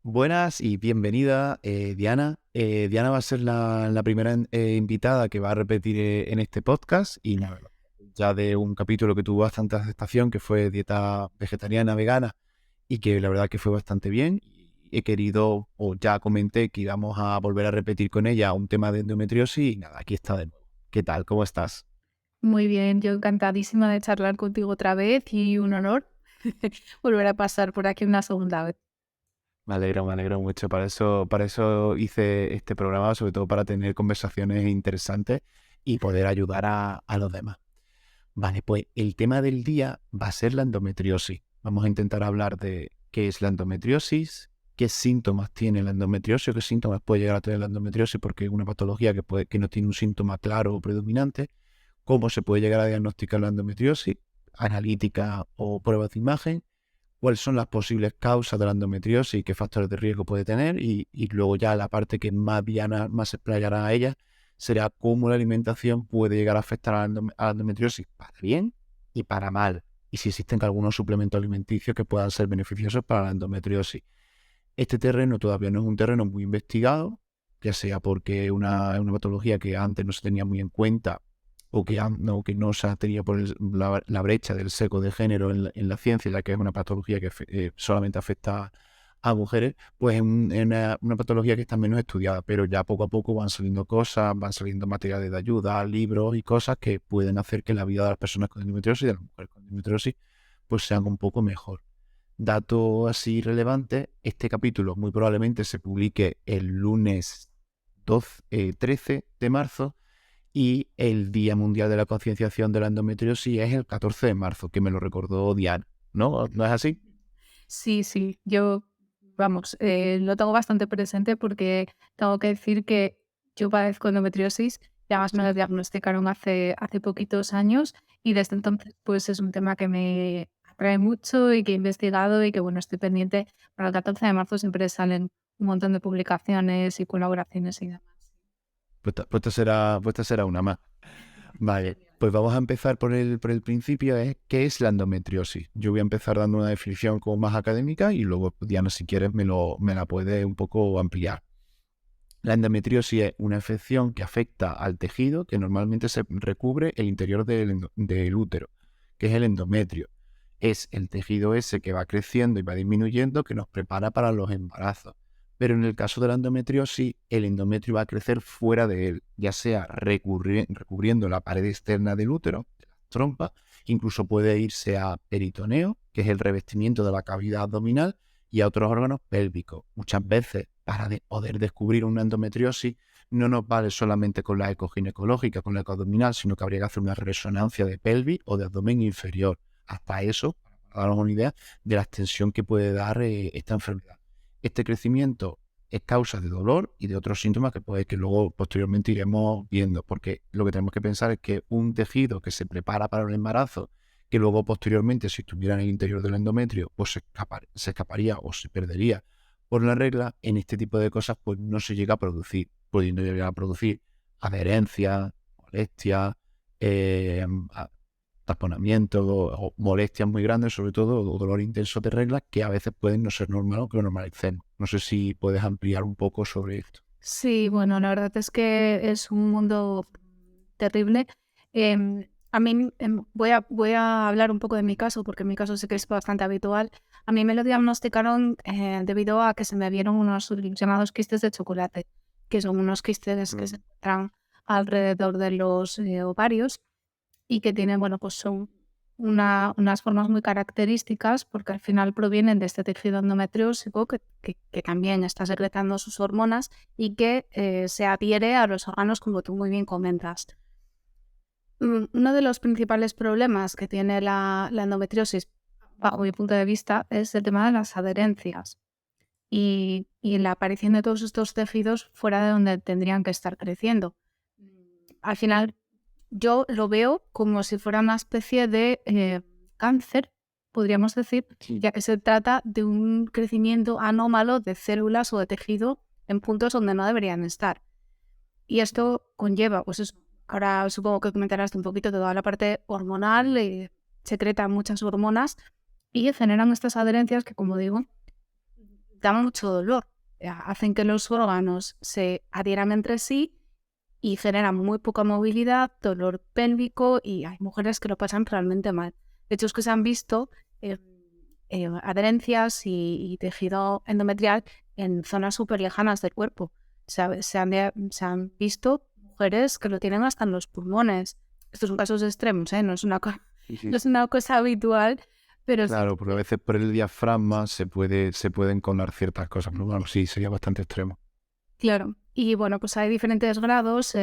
Buenas y bienvenida, Diana. Diana va a ser la primera invitada que va a repetir en este podcast y la verdad, ya de un capítulo que tuvo bastante aceptación, que fue dieta vegetariana vegana y que la verdad que fue bastante bien. Y he querido, o ya comenté que íbamos a volver a repetir con ella un tema de endometriosis y nada, aquí está de nuevo. ¿Qué tal? ¿Cómo estás? Muy bien, yo encantadísima de charlar contigo otra vez y un honor volver a pasar por aquí una segunda vez. Me alegro mucho. Para eso hice este programa, sobre todo para tener conversaciones interesantes y poder ayudar a los demás. Vale, pues el tema del día va a ser la endometriosis. Vamos a intentar hablar de qué es la endometriosis, qué síntomas tiene la endometriosis, qué síntomas puede llegar a tener la endometriosis porque es una patología que no tiene un síntoma claro o predominante, cómo se puede llegar a diagnosticar la endometriosis, analítica o pruebas de imagen, cuáles son las posibles causas de la endometriosis y qué factores de riesgo puede tener, y luego ya la parte que más Diana más se explayará a ella será cómo la alimentación puede llegar a afectar a la endometriosis para bien y para mal, y si existen algunos suplementos alimenticios que puedan ser beneficiosos para la endometriosis. Este terreno todavía no es un terreno muy investigado, ya sea porque es una patología que antes no se tenía muy en cuenta que no se ha tenido por la brecha del sesgo de género en la ciencia, ya que es una patología que solamente afecta a mujeres, pues es una patología que está menos estudiada, pero ya poco a poco van saliendo cosas, van saliendo materiales de ayuda, libros y cosas que pueden hacer que la vida de las personas con endometriosis y de las mujeres con endometriosis pues sean un poco mejor. Dato así relevante, este capítulo muy probablemente se publique el lunes 13 de marzo y el Día Mundial de la Concienciación de la Endometriosis es el 14 de marzo, que me lo recordó Diana, ¿no? ¿No es así? Sí, sí, yo, vamos, lo tengo bastante presente porque tengo que decir que yo padezco endometriosis, y además me lo diagnosticaron hace poquitos años y desde entonces pues es un tema que me atrae mucho y que he investigado y que bueno, estoy pendiente. Para el 14 de marzo siempre salen un montón de publicaciones y colaboraciones y demás. Pues esta será una más. Vale, pues vamos a empezar por el principio, ¿qué es la endometriosis? Yo voy a empezar dando una definición como más académica y luego, Diana, si quieres, me la puedes un poco ampliar. La endometriosis es una afección que afecta al tejido que normalmente se recubre el interior del útero, que es el endometrio. Es el tejido ese que va creciendo y va disminuyendo que nos prepara para los embarazos. Pero en el caso de la endometriosis, el endometrio va a crecer fuera de él, ya sea recubriendo la pared externa del útero, de la trompa, incluso puede irse a peritoneo, que es el revestimiento de la cavidad abdominal, y a otros órganos pélvicos. Muchas veces, para poder descubrir una endometriosis, no nos vale solamente con la ecoginecológica, con la eco abdominal, sino que habría que hacer una resonancia de pelvis o de abdomen inferior. Hasta eso, para darnos una idea de la extensión que puede dar esta enfermedad. Este crecimiento es causa de dolor y de otros síntomas que luego posteriormente iremos viendo, porque lo que tenemos que pensar es que un tejido que se prepara para el embarazo, que luego posteriormente, si estuviera en el interior del endometrio, pues se escaparía o se perdería por la regla, en este tipo de cosas pues no se llega a producir, pudiendo llegar a producir adherencia, molestia, eh, a- taponamiento o molestias muy grandes, sobre todo, o dolor intenso de regla, que a veces pueden no ser normal o que lo normalicemos. No sé si puedes ampliar un poco sobre esto. Sí, bueno, la verdad es que es un mundo terrible. A mí, voy a hablar un poco de mi caso, porque en mi caso sí que es bastante habitual. A mí me lo diagnosticaron debido a que se me vieron unos llamados quistes de chocolate, que son unos quistes que se encuentran alrededor de los ovarios y que tienen, bueno, pues son unas formas muy características porque al final provienen de este tejido endometriósico que también está secretando sus hormonas y que se adhiere a los órganos, como tú muy bien comentas. Uno de los principales problemas que tiene la endometriosis, bajo mi punto de vista, es el tema de las adherencias y la aparición de todos estos tejidos fuera de donde tendrían que estar creciendo. Al final, yo lo veo como si fuera una especie de cáncer, podríamos decir, Sí. ya que se trata de un crecimiento anómalo de células o de tejido en puntos donde no deberían estar. Y esto conlleva, pues eso, ahora supongo que comentarás un poquito de toda la parte hormonal, secretan muchas hormonas y generan estas adherencias que, como digo, dan mucho dolor. Hacen que los órganos se adhieran entre sí y generan muy poca movilidad, dolor pélvico y hay mujeres que lo pasan realmente mal. De hecho, es que se han visto adherencias y tejido endometrial en zonas súper lejanas del cuerpo. Se han visto mujeres que lo tienen hasta en los pulmones. Estos son casos extremos, no es una, no es una cosa habitual, pero Claro, porque a veces por el diafragma se pueden colar ciertas cosas. Pero bueno, sí, sería bastante extremo. claro. Y bueno, pues hay diferentes grados.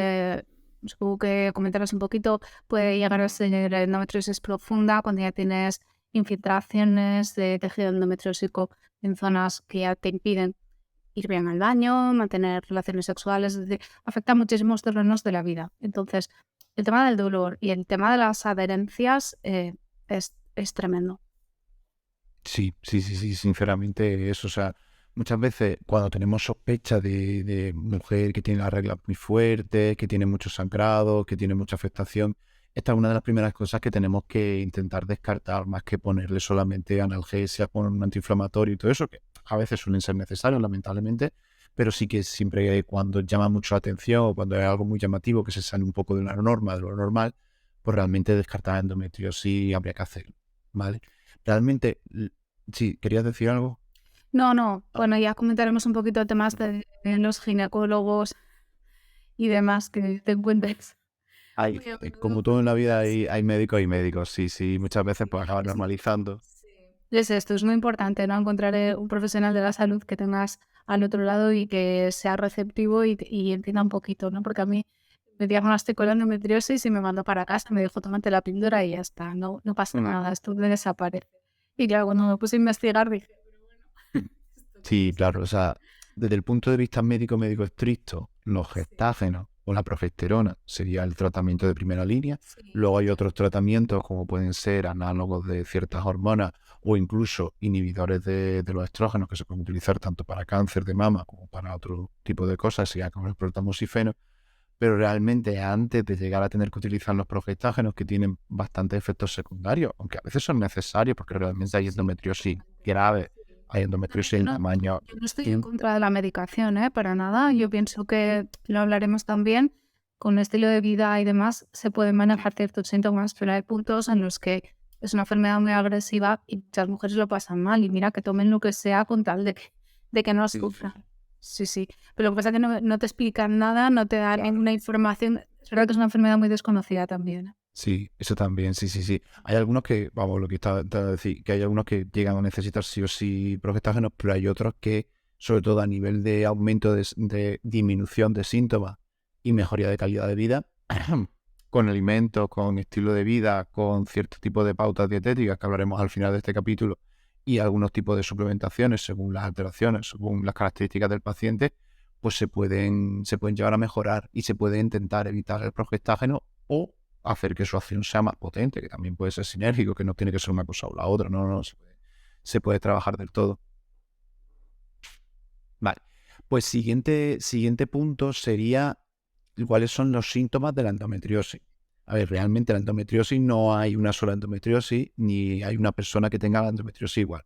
Supongo que comentarás un poquito. Puede llegar a ser endometriosis profunda cuando ya tienes infiltraciones de tejido endometriósico en zonas que ya te impiden ir bien al baño, mantener relaciones sexuales, es decir, afecta a muchísimos terrenos de la vida. Entonces, el tema del dolor y el tema de las adherencias es tremendo. Sí, sinceramente eso, o sea, muchas veces cuando tenemos sospecha de mujer que tiene la regla muy fuerte, que tiene mucho sangrado, que tiene mucha afectación, esta es una de las primeras cosas que tenemos que intentar descartar, más que ponerle solamente analgesia con un antiinflamatorio y todo eso, que a veces suelen ser necesarios, lamentablemente, pero sí que siempre cuando llama mucho la atención o cuando hay algo muy llamativo que se sale un poco de la norma, de lo normal, pues realmente descartar endometriosis habría que hacerlo, ¿vale? Realmente, sí, ¿querías decir algo? No. Bueno, ya comentaremos un poquito temas de los ginecólogos y demás que te encuentres. Hay, Muy a como menudo. todo en la vida, Sí, hay médicos y médicos. Sí, muchas veces pues acabas normalizando. sí. Es esto, es muy importante, ¿no? Encontrar un profesional de la salud que tengas al otro lado y que sea receptivo y entienda un poquito, ¿no? Porque a mí me diagnosticó la endometriosis y me mandó para casa, me dijo, tómate la píldora y ya está, no pasa nada, esto desaparece. Y claro, cuando me puse a investigar dije, pero bueno, ¿esto qué Sí, es? claro, o sea, desde el punto de vista médico estricto, los Sí, gestágenos o la progesterona sería el tratamiento de primera línea. sí, Luego hay otros tratamientos como pueden ser análogos de ciertas hormonas o incluso inhibidores de los estrógenos que se pueden utilizar tanto para cáncer de mama como para otro tipo de cosas, ya como el protamosifeno. Pero realmente antes de llegar a tener que utilizar los progestágenos que tienen bastantes efectos secundarios, aunque a veces son necesarios porque realmente hay sí, endometriosis totalmente. grave, Sí. hay No, no, endometriosis en tamaño. yo no estoy en contra de la medicación, para nada. Yo pienso que lo hablaremos también. Con estilo de vida y demás se pueden manejar ciertos síntomas, pero hay puntos en los que es una enfermedad muy agresiva y muchas mujeres lo pasan mal. Y mira que tomen lo que sea con tal de que no Sí, sí, sufran. Sí. Pero lo que pasa es que no te explican nada, no te dan ninguna información. Es verdad que es una enfermedad muy desconocida también. sí, eso también, sí. Hay algunos que, vamos, lo que estaba intentando decir, que hay algunos que llegan a necesitar sí o sí progestágenos, pero hay otros que, sobre todo a nivel de aumento de disminución de síntomas y mejoría de calidad de vida, con alimentos, con estilo de vida, con cierto tipo de pautas dietéticas que hablaremos al final de este capítulo y algunos tipos de suplementaciones según las alteraciones, según las características del paciente, pues se pueden llegar a mejorar y se puede intentar evitar el progestágeno o hacer que su acción sea más potente, que también puede ser sinérgico, que no tiene que ser una cosa o la otra, no, se puede trabajar del todo. Vale, pues siguiente punto sería cuáles son los síntomas de la endometriosis. A ver, realmente la endometriosis no hay una sola endometriosis, ni hay una persona que tenga la endometriosis igual.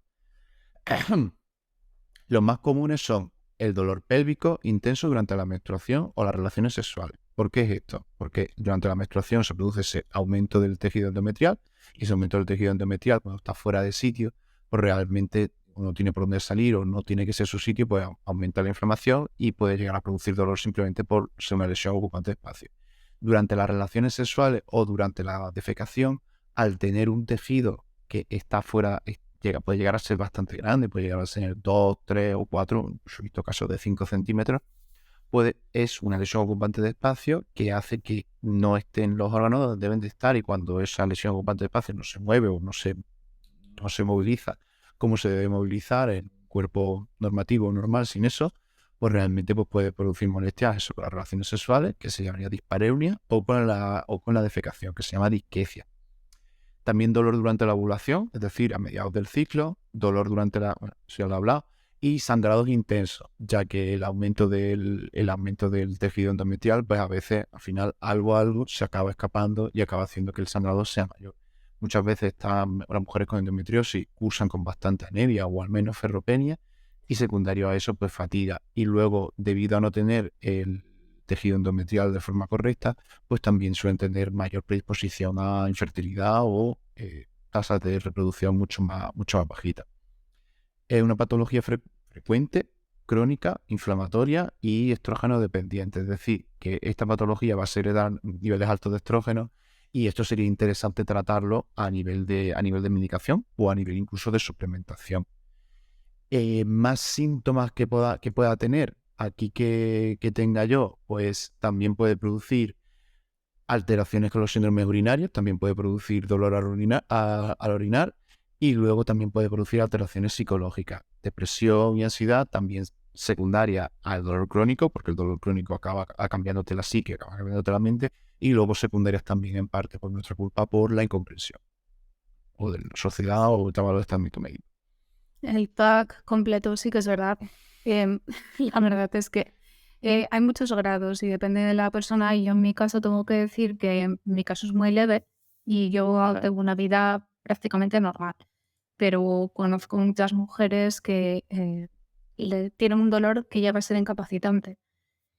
Los más comunes son el dolor pélvico intenso durante la menstruación o las relaciones sexuales. ¿Por qué es esto? Porque durante la menstruación se produce ese aumento del tejido endometrial y ese aumento del tejido endometrial cuando está fuera de sitio, pues realmente no tiene por dónde salir o no tiene que ser su sitio, pues aumenta la inflamación y puede llegar a producir dolor simplemente por ser una lesión ocupante de espacio. Durante las relaciones sexuales o durante la defecación, al tener un tejido que está fuera, puede llegar a ser bastante grande, puede llegar a ser 2, 3 o 4, he visto casos de 5 centímetros, es una lesión ocupante de espacio que hace que no estén los órganos donde deben de estar y cuando esa lesión ocupante de espacio no se mueve o no se moviliza como se debe movilizar en un cuerpo normativo o normal sin eso, pues realmente pues puede producir molestias eso, con las relaciones sexuales, que se llamaría dispareunia, o con la defecación, que se llama disquecia. También dolor durante la ovulación, es decir, a mediados del ciclo, dolor durante bueno, eso ya lo he hablado, y sangrados intensos, ya que el aumento del tejido endometrial, pues a veces, al final, algo se acaba escapando y acaba haciendo que el sangrado sea mayor. Muchas veces las mujeres con endometriosis cursan con bastante anemia o al menos ferropenia y secundario a eso, pues fatiga. Y luego, debido a no tener el tejido endometrial de forma correcta, pues también suelen tener mayor predisposición a infertilidad o tasas de reproducción mucho más bajitas. Es una patología frecuente, crónica, inflamatoria y estrógeno dependiente. Es decir, que esta patología va a heredar niveles altos de estrógeno y esto sería interesante tratarlo a nivel de medicación o a nivel incluso de suplementación. Más síntomas que pueda tener aquí que tenga yo, pues también puede producir alteraciones con los síndromes urinarios, también puede producir dolor al orinar y luego también puede producir alteraciones psicológicas, depresión y ansiedad, también secundaria al dolor crónico, porque el dolor crónico acaba cambiándote la psique, acaba cambiándote la mente, y luego secundarias también en parte por nuestra culpa, por la incomprensión o de la sociedad o llámalo de este ámbito médico. El pack completo sí que es verdad. La verdad es que hay muchos grados y depende de la persona, y yo en mi caso tengo que decir que mi caso es muy leve y yo tengo una vida prácticamente normal, pero conozco muchas mujeres que tienen un dolor que llega a ser incapacitante.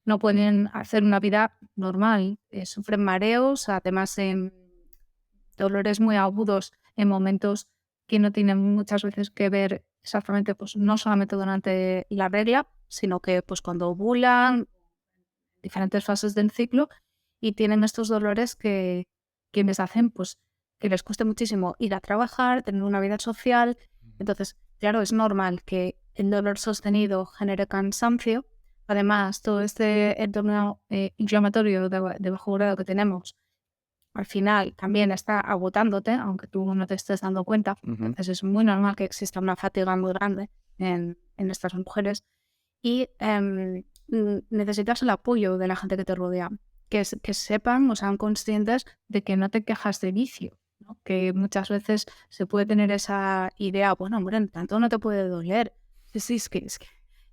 No pueden hacer una vida normal, sufren mareos, además dolores muy agudos en momentos que no tienen muchas veces que ver exactamente, pues no solamente durante la regla, sino que pues cuando ovulan, diferentes fases del ciclo, y tienen estos dolores que les hacen pues que les cueste muchísimo ir a trabajar, tener una vida social. Entonces, claro, es normal que el dolor sostenido genere cansancio. Además, todo este entorno inflamatorio de bajo grado que tenemos al final también está agotándote, aunque tú no te estés dando cuenta. Entonces es muy normal que exista una fatiga muy grande en estas mujeres y necesitas el apoyo de la gente que te rodea, que sepan o sean conscientes de que no te quejas de vicio, ¿no? Que muchas veces se puede tener esa idea, bueno, hombre, tanto no te puede doler. Sí,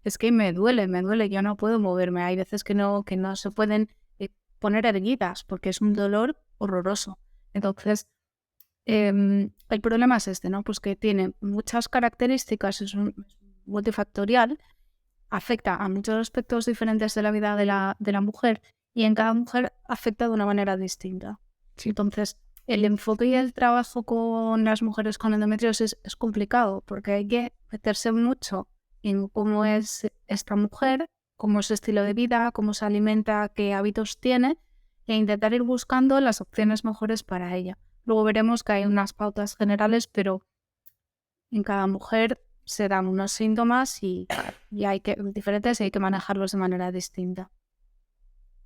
es que me duele, yo no puedo moverme. Hay veces que no se pueden poner erguidas porque es un dolor horroroso. Entonces, el problema es este, ¿no? Pues que tiene muchas características, es multifactorial, afecta a muchos aspectos diferentes de la vida de la mujer y en cada mujer afecta de una manera distinta. Sí. Entonces, el enfoque y el trabajo con las mujeres con endometriosis es complicado porque hay que meterse mucho en cómo es esta mujer, cómo es su estilo de vida, cómo se alimenta, qué hábitos tiene, e intentar ir buscando las opciones mejores para ella. Luego veremos que hay unas pautas generales, pero en cada mujer se dan unos síntomas y diferentes y hay que manejarlos de manera distinta.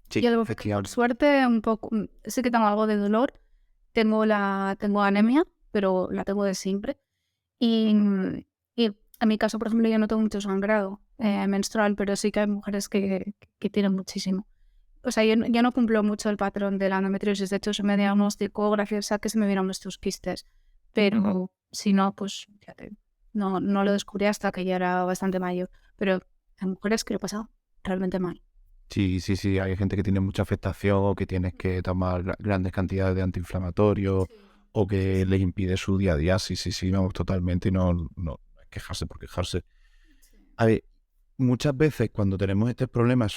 Sí, yo, por suerte, un poco, sí que tengo algo de dolor. Tengo anemia, pero la tengo de siempre. Y en mi caso, por ejemplo, yo no tengo mucho sangrado menstrual, pero sí que hay mujeres que tienen muchísimo. O sea, yo no cumplo mucho el patrón de la endometriosis. De hecho, se me diagnosticó gracias a que se me vieron estos quistes. Pero si no, pues fíjate, no lo descubrí hasta que ya era bastante mayor. Pero hay mujeres que lo pasan realmente mal. Sí, hay gente que tiene mucha afectación o que tienes que tomar grandes cantidades de antiinflamatorios o que les impide su día a día. Sí, vamos, totalmente, y no hay quejarse por quejarse. A ver, muchas veces cuando tenemos estos problemas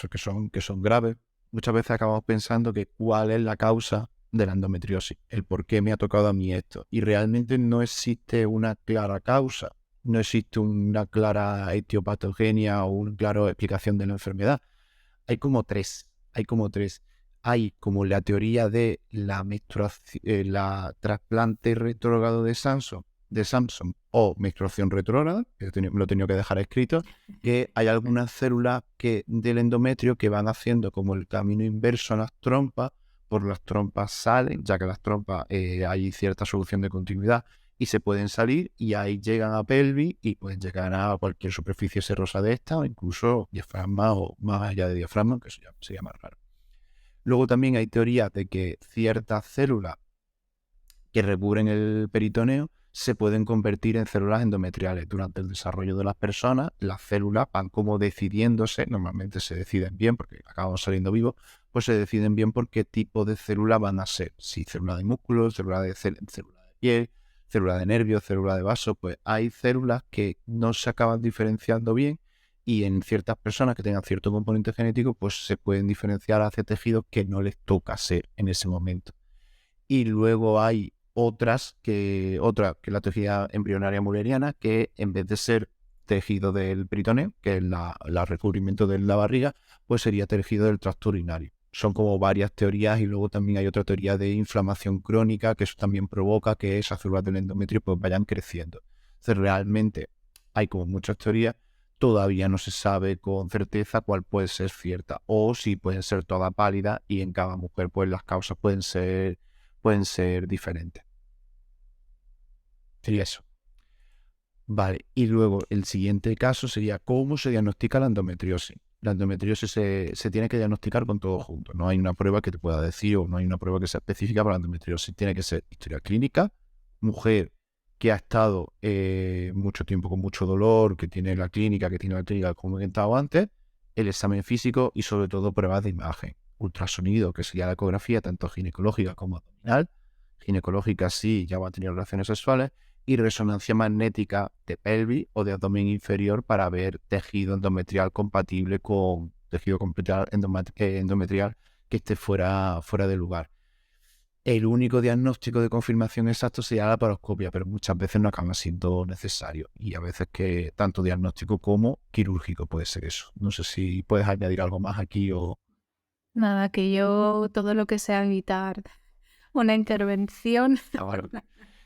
que son graves, muchas veces acabamos pensando que cuál es la causa de la endometriosis, el por qué me ha tocado a mí esto. Y realmente no existe una clara causa, no existe una clara etiopatogenia o una clara explicación de la enfermedad. Hay como tres. Hay como la teoría de la trasplante retrógrado de Samson o menstruación retrógrada, que lo he tenido que dejar escrito, que hay algunas células del endometrio que van haciendo como el camino inverso a las trompas, por las trompas salen, ya que las trompas hay cierta solución de continuidad y se pueden salir y ahí llegan a pelvis y pueden llegar a cualquier superficie serosa de esta o incluso diafragma o más allá de diafragma, que eso ya sería más raro. Luego también hay teorías de que ciertas células que recubren el peritoneo se pueden convertir en células endometriales. Durante el desarrollo de las personas, las células van como decidiéndose, normalmente se deciden bien porque acabamos saliendo vivos, pues se deciden bien por qué tipo de célula van a ser. Si célula de músculo, célula de piel, célula de nervios, célula de vaso, pues hay células que no se acaban diferenciando bien y en ciertas personas que tengan cierto componente genético, pues se pueden diferenciar hacia tejidos que no les toca ser en ese momento. Y luego hay otra, que es la tejido embrionaria mulleriana, que en vez de ser tejido del peritoneo, que es el recubrimiento de la barriga, pues sería tejido del tracto urinario. Son como varias teorías y luego también hay otra teoría de inflamación crónica, que eso también provoca que esas células del endometrio pues vayan creciendo. Entonces realmente hay como muchas teorías, todavía no se sabe con certeza cuál puede ser cierta o si pueden ser todas válidas y en cada mujer pues las causas pueden ser diferentes. Sería eso. Vale, y luego el siguiente caso sería cómo se diagnostica la endometriosis. La endometriosis se tiene que diagnosticar con todo junto. No hay una prueba que te pueda decir o no hay una prueba que sea específica para la endometriosis. Tiene que ser historia clínica, mujer que ha estado mucho tiempo con mucho dolor, que tiene la clínica como he comentado antes, el examen físico y sobre todo pruebas de imagen. Ultrasonido, que sería la ecografía tanto ginecológica como abdominal. Ginecológica sí, ya va a tener relaciones sexuales y resonancia magnética de pelvis o de abdomen inferior para ver tejido endometrial compatible con tejido endometrial que esté fuera de lugar. El único diagnóstico de confirmación exacto sería la laparoscopia, pero muchas veces no acaba siendo necesario y a veces que tanto diagnóstico como quirúrgico puede ser eso. No sé si puedes añadir algo más aquí o... Nada, que yo todo lo que sea evitar una intervención. Bueno,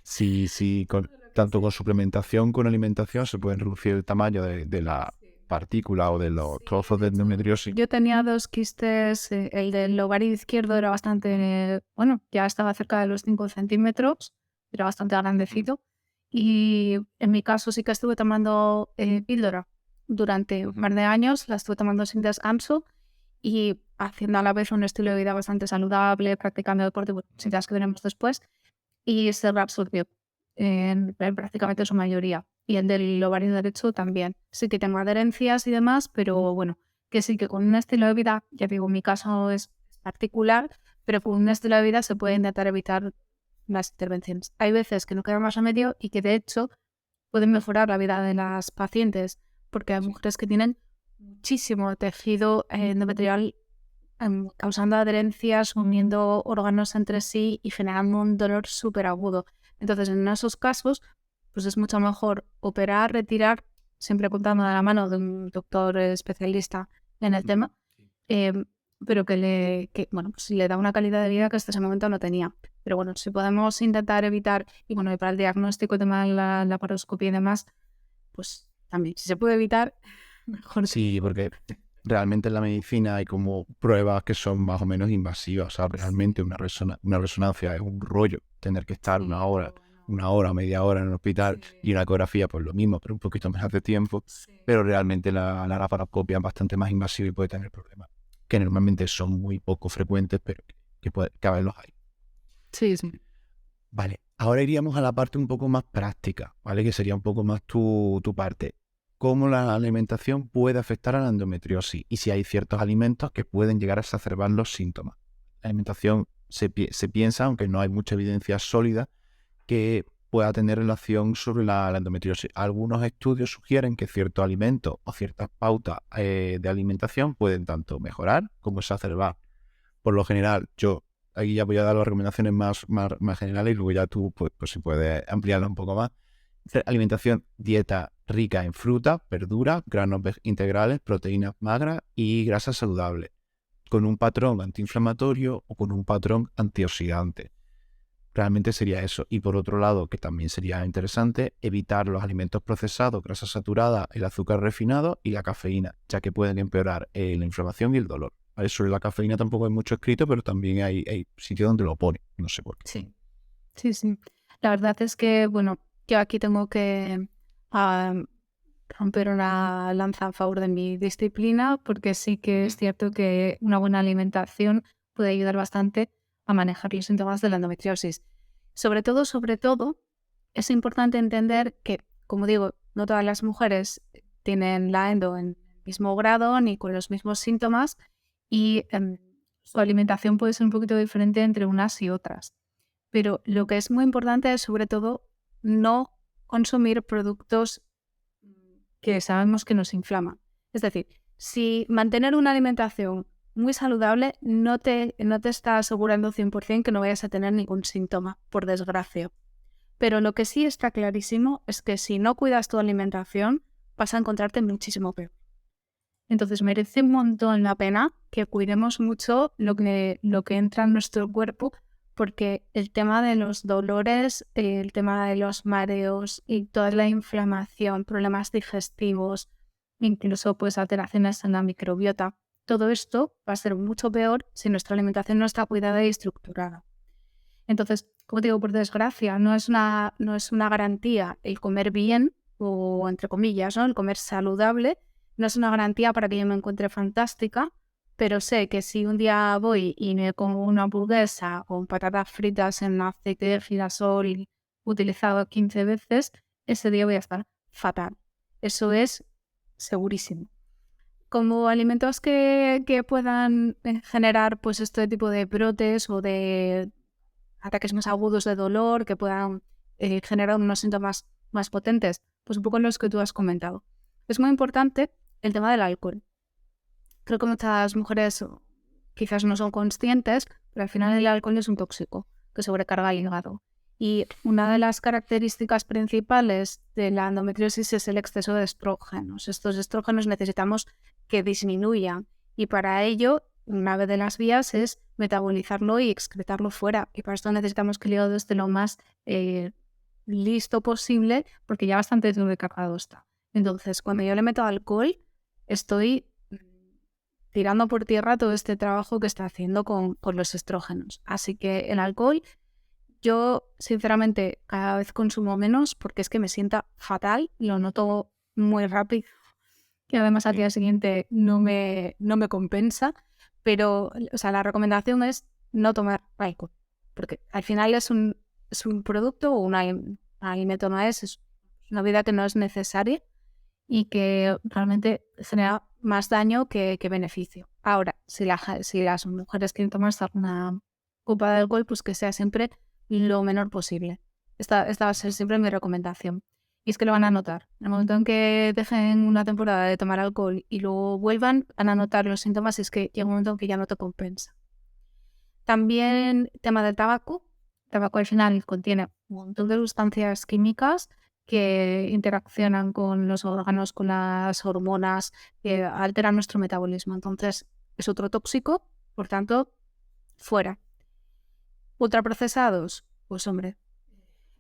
sí, tanto con suplementación como con alimentación se puede reducir el tamaño de la partícula o de los trozos de endometriosis. Yo tenía 2 quistes, el del ovario izquierdo era bastante, bueno, ya estaba cerca de los 5 centímetros, era bastante grandecito. Y en mi caso sí que estuve tomando píldora durante un par de años, la estuve tomando sin descanso y haciendo a la vez un estilo de vida bastante saludable, practicando deporte, bueno, sin que veremos después, y se reabsorbió en prácticamente su mayoría. Y el del ovario derecho también. Sí que tengo adherencias y demás, pero bueno, que sí que con un estilo de vida, ya digo, mi caso es particular, pero con un estilo de vida se puede intentar evitar las intervenciones. Hay veces que no queda más remedio y que de hecho pueden mejorar la vida de las pacientes, porque hay mujeres que tienen muchísimo tejido endometrial causando adherencias, uniendo órganos entre sí y generando un dolor súper agudo. Entonces, en esos casos, pues es mucho mejor operar, retirar, siempre contando de la mano de un doctor especialista en el tema, pero pues le da una calidad de vida que hasta ese momento no tenía. Pero bueno, si podemos intentar evitar, y bueno, y para el diagnóstico, tema de la laparoscopia y demás, pues también, si se puede evitar, mejor. Sí, porque realmente en la medicina hay como pruebas que son más o menos invasivas. O sea, realmente una resonancia es un rollo. Tener que estar una hora, media hora en el hospital y una ecografía, pues lo mismo, pero un poquito más de tiempo. Pero realmente la laparoscopia es bastante más invasiva y puede tener problemas que normalmente son muy poco frecuentes, pero que a veces los hay. Sí, sí. Vale, ahora iríamos a la parte un poco más práctica, ¿vale? Que sería un poco más tu parte. Cómo la alimentación puede afectar a la endometriosis y si hay ciertos alimentos que pueden llegar a exacerbar los síntomas. La alimentación se piensa, aunque no hay mucha evidencia sólida, que pueda tener relación sobre la endometriosis. Algunos estudios sugieren que ciertos alimentos o ciertas pautas de alimentación pueden tanto mejorar como exacerbar. Por lo general, yo aquí ya voy a dar las recomendaciones más generales y luego ya tú pues si puedes ampliarla un poco más. Alimentación, dieta rica en fruta, verdura, granos integrales, proteínas magras y grasas saludables, con un patrón antiinflamatorio o con un patrón antioxidante. Realmente sería eso. Y por otro lado, que también sería interesante, evitar los alimentos procesados, grasas saturadas, el azúcar refinado y la cafeína, ya que pueden empeorar la inflamación y el dolor. ¿Vale? Sobre la cafeína tampoco hay mucho escrito, pero también hay sitios donde lo pone. No sé por qué. Sí. La verdad es que, bueno, yo aquí tengo que romper una lanza a favor de mi disciplina, porque sí que es cierto que una buena alimentación puede ayudar bastante a manejar los síntomas de la endometriosis. Sobre todo, es importante entender que, como digo, no todas las mujeres tienen la endo en el mismo grado ni con los mismos síntomas y su alimentación puede ser un poquito diferente entre unas y otras. Pero lo que es muy importante es, sobre todo, no consumir productos que sabemos que nos inflaman. Es decir, si mantener una alimentación muy saludable no te está asegurando 100% que no vayas a tener ningún síntoma, por desgracia. Pero lo que sí está clarísimo es que si no cuidas tu alimentación, vas a encontrarte muchísimo peor. Entonces merece un montón la pena que cuidemos mucho lo que entra en nuestro cuerpo, porque el tema de los dolores, el tema de los mareos y toda la inflamación, problemas digestivos, incluso pues alteraciones en la microbiota, todo esto va a ser mucho peor si nuestra alimentación no está cuidada y estructurada. Entonces, como te digo, por desgracia, no es una garantía el comer bien, o entre comillas, ¿no? El comer saludable, no es una garantía para que yo me encuentre fantástica, pero sé que si un día voy y me como una hamburguesa con patatas fritas en aceite de girasol utilizado 15 veces, ese día voy a estar fatal. Eso es segurísimo. Como alimentos que puedan generar pues este tipo de brotes o de ataques más agudos de dolor, que puedan generar unos síntomas más potentes, pues un poco los que tú has comentado. Es muy importante el tema del alcohol. Creo que muchas mujeres quizás no son conscientes, pero al final el alcohol es un tóxico que sobrecarga el hígado. Y una de las características principales de la endometriosis es el exceso de estrógenos. Estos estrógenos necesitamos que disminuyan y para ello una vez de las vías es metabolizarlo y excretarlo fuera. Y para esto necesitamos que el hígado esté lo más listo posible porque ya bastante sobrecargado está. Entonces, cuando yo le meto alcohol, estoy tirando por tierra todo este trabajo que está haciendo con los estrógenos. Así que el alcohol, yo sinceramente cada vez consumo menos porque es que me sienta fatal, lo noto muy rápido y además al día siguiente no me compensa. Pero, o sea, la recomendación es no tomar alcohol, porque al final es un producto o un alimento no es una vida que no es necesaria y que realmente genera más daño que beneficio. Ahora, si las mujeres quieren tomarse una copa de alcohol, pues que sea siempre lo menor posible. Esta va a ser siempre mi recomendación. Y es que lo van a notar. En el momento en que dejen una temporada de tomar alcohol y luego vuelvan, van a notar los síntomas y es que llega un momento en que ya no te compensa. También tema del tabaco. El tabaco al final contiene un montón de sustancias químicas que interaccionan con los órganos, con las hormonas, que alteran nuestro metabolismo. Entonces, es otro tóxico, por tanto, fuera. Ultraprocesados, pues hombre,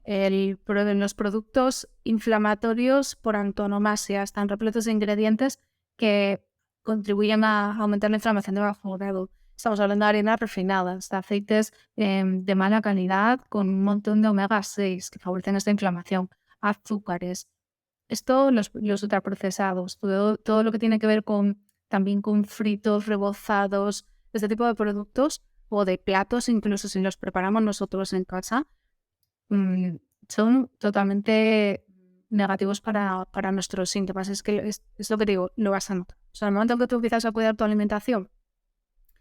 los productos inflamatorios por antonomasia están repletos de ingredientes que contribuyen a aumentar la inflamación de bajo grado. Estamos hablando de harinas refinadas, de aceites de mala calidad con un montón de omega 6 que favorecen esta inflamación, azúcares. Esto, los ultraprocesados, todo lo que tiene que ver también con fritos, rebozados, este tipo de productos o de platos, incluso si los preparamos nosotros en casa, son totalmente negativos para nuestros síntomas. Es que es lo que digo, lo vas a notar. O sea, en el momento en que tú empiezas a cuidar tu alimentación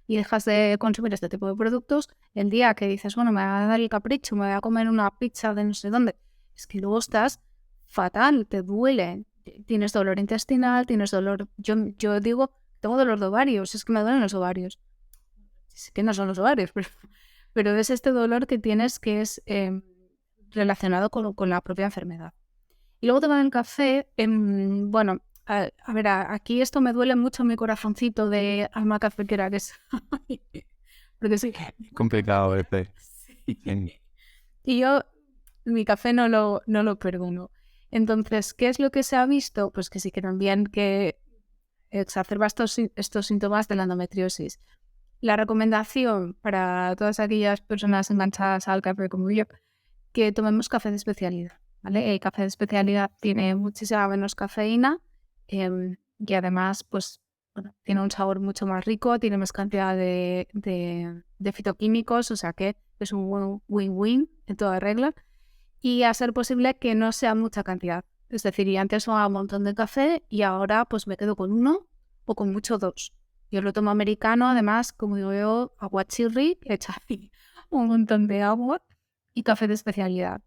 y dejas de consumir este tipo de productos, el día que dices, bueno, me voy a dar el capricho, me voy a comer una pizza de no sé dónde, es que luego estás fatal, te duele, tienes dolor intestinal, tienes dolor... Yo digo, tengo dolor de ovarios, es que me duelen los ovarios. Es que no son los ovarios, pero es este dolor que tienes que es relacionado con la propia enfermedad. Y luego tema del café, bueno, a ver, aquí esto me duele mucho mi corazoncito de alma cafetera, que es... porque sí. Complicado este. Sí. Y yo mi café no lo perdono. Entonces, ¿qué es lo que se ha visto? Pues que sí que también que exacerba estos síntomas de la endometriosis. La recomendación para todas aquellas personas enganchadas al café como yo, que tomemos café de especialidad, ¿vale? El café de especialidad tiene muchísima menos cafeína y además, pues, bueno, tiene un sabor mucho más rico, tiene más cantidad de fitoquímicos, o sea que es un win-win en toda regla. Y a ser posible que no sea mucha cantidad. Es decir, y antes tomaba un montón de café y ahora pues me quedo con uno o con mucho dos. Yo lo tomo americano, además, como digo yo, agua chirri, echa un montón de agua y café de especialidad.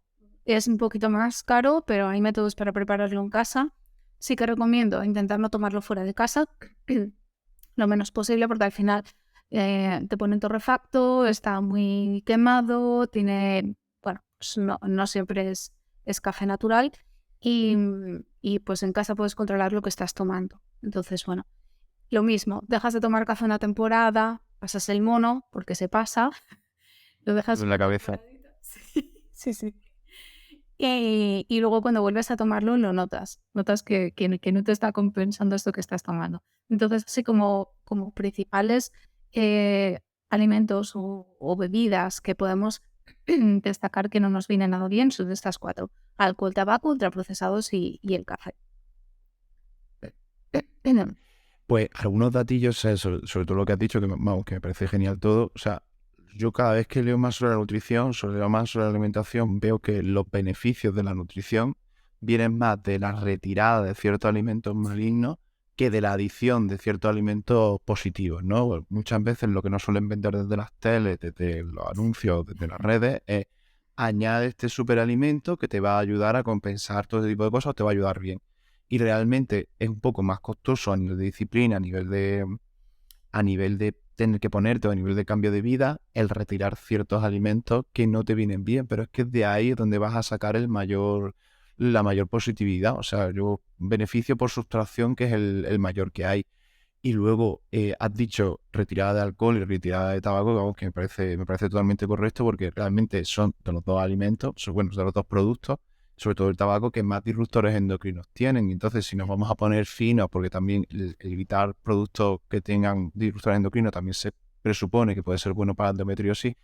Es un poquito más caro, pero hay métodos para prepararlo en casa. Sí que recomiendo intentar no tomarlo fuera de casa lo menos posible, porque al final te pone torrefacto, está muy quemado, tiene, bueno, pues no siempre es café natural y pues en casa puedes controlar lo que estás tomando. Entonces, bueno, lo mismo, dejas de tomar café una temporada, pasas el mono, porque se pasa, lo dejas En la cabeza. temporadita. Sí. Y luego cuando vuelves a tomarlo lo notas que no te está compensando esto que estás tomando. Entonces, así como principales alimentos o bebidas que podemos destacar que no nos vienen nada bien son estas 4: alcohol, tabaco, ultraprocesados y el café. Pues algunos datillos, sobre todo lo que has dicho, vamos, que me parece genial todo. O sea, yo cada vez que leo más sobre la nutrición, más sobre la alimentación, veo que los beneficios de la nutrición vienen más de la retirada de ciertos alimentos malignos que de la adición de ciertos alimentos positivos, ¿no? Muchas veces lo que nos suelen vender desde las teles, desde los anuncios, desde las redes, es añade este superalimento que te va a ayudar a compensar todo ese tipo de cosas, o te va a ayudar bien. Y realmente es un poco más costoso a nivel de disciplina, a nivel de tener que ponerte o a nivel de cambio de vida, el retirar ciertos alimentos que no te vienen bien, pero es que de ahí es donde vas a sacar la mayor positividad, o sea, beneficio por sustracción, que es el mayor que hay. Y luego has dicho retirada de alcohol y retirada de tabaco, vamos, que me parece totalmente correcto, porque realmente son de los dos alimentos, bueno, de los dos productos, sobre todo el tabaco, que más disruptores endocrinos tienen. Entonces, si nos vamos a poner finos, porque también el evitar productos que tengan disruptores endocrinos también se presupone que puede ser bueno para la endometriosis,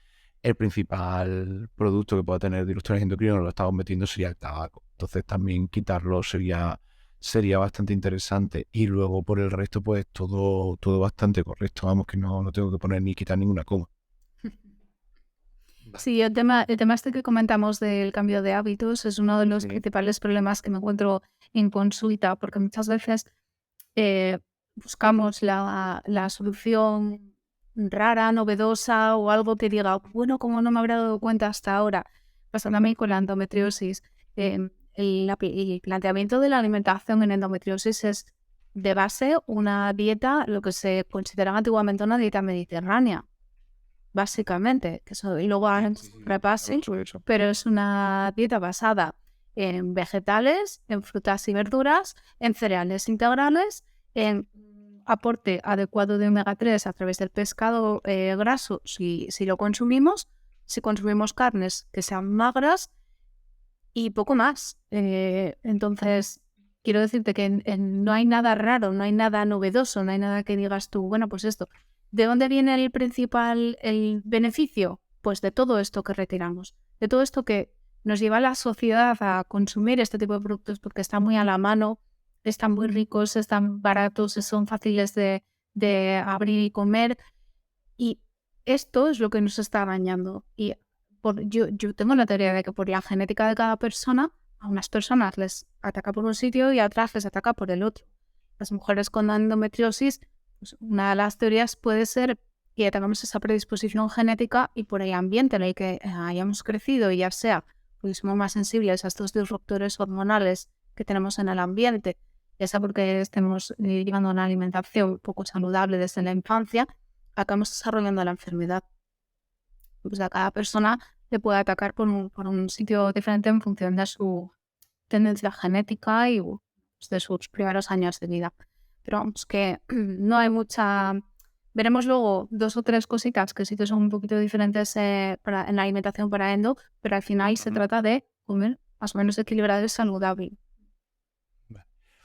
el principal producto que pueda tener disruptores endocrinos, lo estamos metiendo, sería el tabaco. Entonces, también quitarlo sería bastante interesante. Y luego por el resto, pues todo bastante correcto. Vamos, que no tengo que poner ni quitar ninguna coma. Sí, el tema este que comentamos del cambio de hábitos es uno de los Sí. principales problemas que me encuentro en consulta, porque muchas veces buscamos la solución rara, novedosa o algo que diga, bueno, como no me habrá dado cuenta hasta ahora. Pasando a mí con la endometriosis. El planteamiento de la alimentación en endometriosis es de base una dieta, lo que se consideraba antiguamente una dieta mediterránea, básicamente, que eso, y luego haremos un repaso, pero es una dieta basada en vegetales, en frutas y verduras, en cereales integrales, en aporte adecuado de omega 3 a través del pescado graso si lo consumimos, si consumimos carnes que sean magras y poco más. Entonces, quiero decirte que no hay nada raro, no hay nada novedoso, no hay nada que digas tú, bueno, pues esto. ¿De dónde viene el beneficio? Pues de todo esto que retiramos, de todo esto que nos lleva a la sociedad a consumir este tipo de productos porque están muy a la mano, están muy ricos, están baratos, son fáciles de abrir y comer. Y esto es lo que nos está dañando. Y yo tengo la teoría de que por la genética de cada persona, a unas personas les ataca por un sitio y a otras les ataca por el otro. Las mujeres con endometriosis, pues una de las teorías puede ser que tengamos esa predisposición genética y por el ambiente en el que hayamos crecido, y ya sea porque somos más sensibles a estos disruptores hormonales que tenemos en el ambiente, ya sea porque estemos llevando una alimentación poco saludable desde la infancia, acabamos desarrollando la enfermedad. Pues a cada persona le puede atacar por un sitio diferente en función de su tendencia genética y de sus primeros años de vida. Pero vamos, que no hay mucha... Veremos luego 2 o 3 cositas que sí que son un poquito diferentes en la alimentación para endo, pero al final se trata de comer más o menos equilibrado y saludable.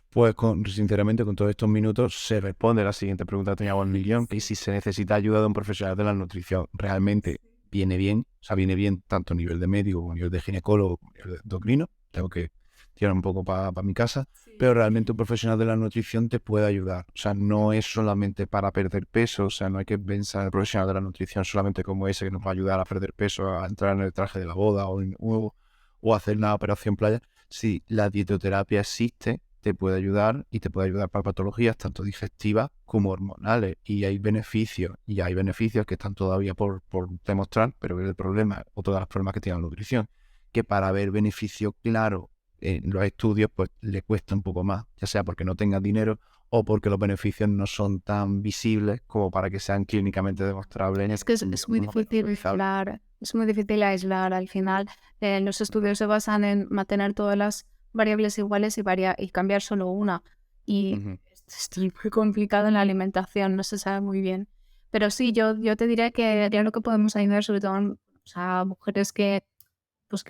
Pues sinceramente con todos estos minutos se responde la siguiente pregunta que teníamos el millón, que si se necesita ayuda de un profesional de la nutrición. Realmente viene bien, o sea, viene bien tanto a nivel de médico como a nivel de ginecólogo como a nivel de endocrino. Tengo que tirar un poco para mi casa, pero realmente un profesional de la nutrición te puede ayudar. O sea, no es solamente para perder peso, o sea, no hay que pensar en el profesional de la nutrición solamente como ese que nos va a ayudar a perder peso, a entrar en el traje de la boda o hacer una operación playa. Si la dietoterapia existe, te puede ayudar y te puede ayudar para patologías tanto digestivas como hormonales, y hay beneficios que están todavía por demostrar, pero el problema o todas las problemas que tiene la nutrición, que para ver beneficio claro en los estudios pues le cuesta un poco más, ya sea porque no tengan dinero o porque los beneficios no son tan visibles como para que sean clínicamente demostrables. Es que es muy difícil aislar, al final. Los estudios se basan en mantener todas las variables iguales y cambiar solo una. Y esto es muy complicado en la alimentación, no se sabe muy bien. Pero sí, yo te diré que ya lo que podemos ayudar, sobre todo a mujeres que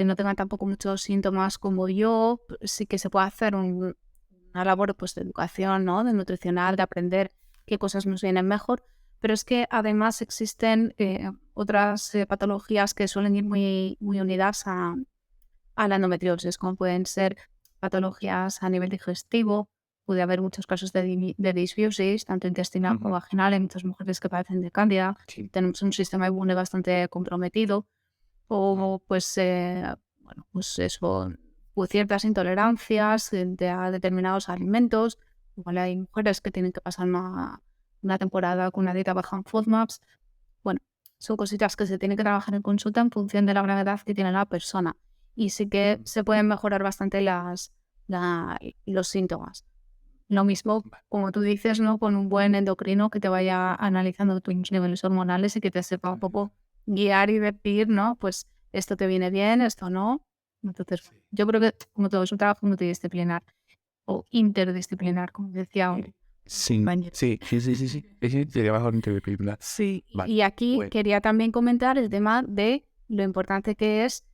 no tengan tampoco muchos síntomas como yo, sí que se puede hacer una labor pues, de educación, ¿no? De nutricional, de aprender qué cosas nos vienen mejor. Pero es que además existen otras patologías que suelen ir muy, muy unidas a la endometriosis, como pueden ser patologías a nivel digestivo. Puede haber muchos casos de disbiosis, tanto intestinal como vaginal. Hay muchas mujeres que padecen de cándida. Sí. Tenemos un sistema inmune bastante comprometido. O pues, bueno, pues eso, pues ciertas intolerancias a determinados alimentos. Igual hay mujeres que tienen que pasar una temporada con una dieta baja en FODMAPs. Bueno, son cositas que se tienen que trabajar en consulta en función de la gravedad que tiene la persona. Y sí que se pueden mejorar bastante los síntomas. Lo mismo, como tú dices, ¿no? Con un buen endocrino que te vaya analizando tus niveles hormonales y que te sepa un poco guiar y decir, ¿no? Pues esto te viene bien, esto no. Entonces, yo creo que como todo es un trabajo multidisciplinar o interdisciplinar, como decía un compañero. Sí, sería mejor interdisciplinar. Sí, Vale, y aquí pues, quería también comentar el tema de lo importante que es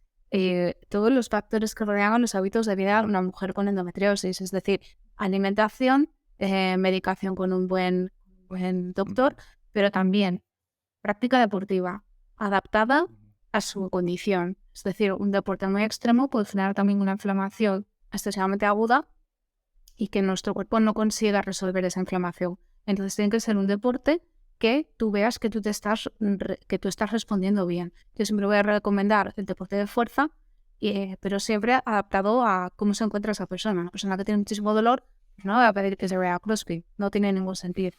todos los factores que rodean a los hábitos de vida de una mujer con endometriosis, es decir, alimentación, medicación con un buen doctor, pero también práctica deportiva adaptada a su condición. Es decir, un deporte muy extremo puede generar también una inflamación excesivamente aguda y que nuestro cuerpo no consiga resolver esa inflamación. Entonces tiene que ser un deporte que tú veas que tú estás respondiendo bien. Yo siempre voy a recomendar el deporte de fuerza, pero siempre adaptado a cómo se encuentra esa persona. Una persona que tiene muchísimo dolor, pues no voy a pedir que se vea a CrossFit, no tiene ningún sentido.